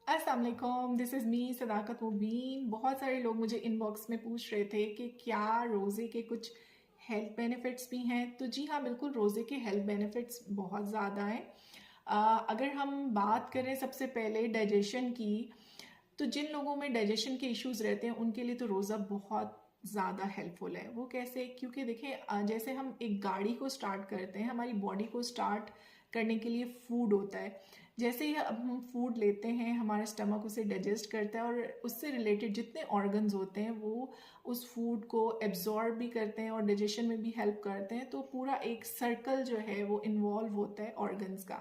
अस्सलाम वालेकुम, this is me सदाकत मुबीन। बहुत सारे लोग मुझे इनबॉक्स में पूछ रहे थे कि क्या रोज़े के कुछ हेल्थ बेनिफिट्स भी हैं। तो जी हाँ, बिल्कुल रोज़े के हेल्थ बेनिफिट्स बहुत ज़्यादा हैं। अगर हम बात करें सबसे पहले डाइजेशन की, तो जिन लोगों में डाइजेशन के इश्यूज़ रहते हैं उनके लिए तो रोज़ा बहुत ज़्यादा हेल्पफुल है। वो कैसे? क्योंकि देखिए जैसे हम एक गाड़ी को स्टार्ट करते हैं, हमारी बॉडी को स्टार्ट करने के लिए फूड होता है। जैसे ही अब हम फूड लेते हैं, हमारा स्टमक उसे डाइजेस्ट करता है और उससे रिलेटेड जितने ऑर्गन्स होते हैं वो उस फूड को एब्जॉर्ब भी करते हैं और डाइजेशन में भी हेल्प करते हैं। तो पूरा एक सर्कल जो है वो इन्वॉल्व होता है ऑर्गन्स का।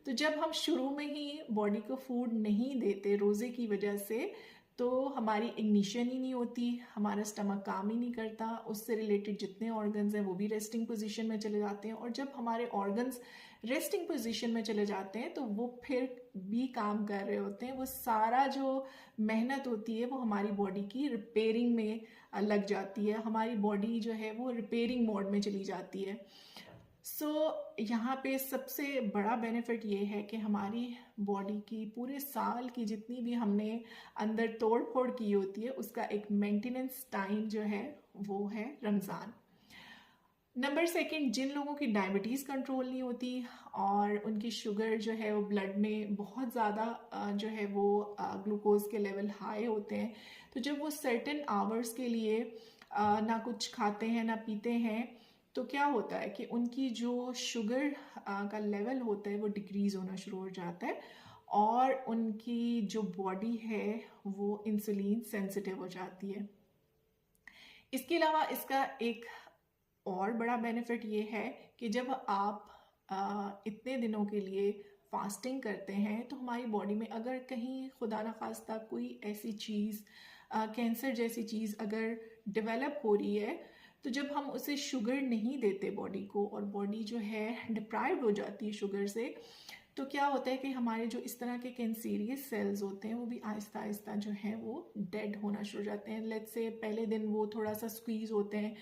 तो जब हम शुरू में ही बॉडी को फूड नहीं देते रोज़े की वजह से, तो हमारी इग्निशन ही नहीं होती, हमारा स्टमक काम ही नहीं करता, उससे रिलेटेड जितने ऑर्गन्स हैं वो भी रेस्टिंग पोजीशन में चले जाते हैं। और जब हमारे ऑर्गन्स रेस्टिंग पोजीशन में चले जाते हैं तो वो फिर भी काम कर रहे होते हैं। वो सारा जो मेहनत होती है वो हमारी बॉडी की रिपेयरिंग में लग जाती है। हमारी बॉडी जो है वो रिपेयरिंग मोड में चली जाती है। यहाँ पे सबसे बड़ा बेनिफिट ये है कि हमारी बॉडी की पूरे साल की जितनी भी हमने अंदर तोड़ फोड़ की होती है उसका एक मेंटेनेंस टाइम जो है वो है रमज़ान। नंबर सेकंड, जिन लोगों की डायबिटीज़ कंट्रोल नहीं होती और उनकी शुगर जो है वो ब्लड में बहुत ज़्यादा जो है वो ग्लूकोज के लेवल हाई होते हैं, तो जब वो सर्टेन आवर्स के लिए ना कुछ खाते हैं ना पीते हैं, तो क्या होता है कि उनकी जो शुगर का लेवल होता है वो डिक्रीज़ होना शुरू हो जाता है और उनकी जो बॉडी है वो इंसुलिन सेंसिटिव हो जाती है। इसके अलावा इसका एक और बड़ा बेनिफिट ये है कि जब आप इतने दिनों के लिए फास्टिंग करते हैं तो हमारी बॉडी में अगर कहीं खुदा न खास्ता कोई ऐसी चीज़ कैंसर जैसी चीज़ अगर डेवलप हो रही है, तो जब हम उसे शुगर नहीं देते बॉडी को और बॉडी जो है डिप्राइव्ड हो जाती है शुगर से, तो क्या होता है कि हमारे जो इस तरह के कैंसीरियस सेल्स होते हैं वो भी आहिस्ता आहिस्ता जो है वो डेड होना शुरू हो जाते हैं। लेट्स से पहले दिन वो थोड़ा सा स्क्वीज होते हैं,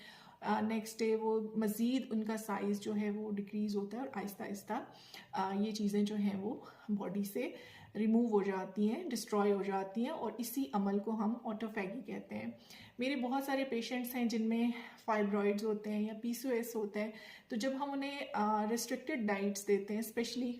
नेक्स्ट डे वो मज़ीद उनका साइज़ जो है वो डिक्रीज़ होता है और आहिस्ता आहिस्ता ये चीज़ें जो हैं वो बॉडी से रिमूव हो जाती हैं, डिस्ट्रॉय हो जाती हैं और इसी अमल को हम ऑटोफैगी कहते हैं। मेरे बहुत सारे पेशेंट्स हैं जिनमें फाइब्रॉइड्स होते हैं या पीसीओएस होते हैं, तो जब हम उन्हें रिस्ट्रिक्टेड डाइट्स देते हैं, स्पेशली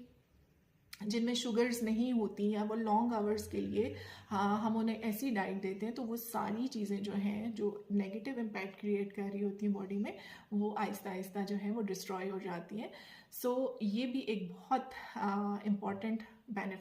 जिनमें शुगर्स नहीं होती या वो लॉन्ग आवर्स के लिए हम उन्हें ऐसी डाइट देते हैं, तो वो सारी चीज़ें जो हैं जो नेगेटिव इम्पैक्ट क्रिएट कर रही होती हैं बॉडी में, वो आहिस्ता आहिस्ता जो है वो डिस्ट्रॉय हो जाती हैं। ये भी एक बहुत इम्पॉर्टेंट बेनिफिट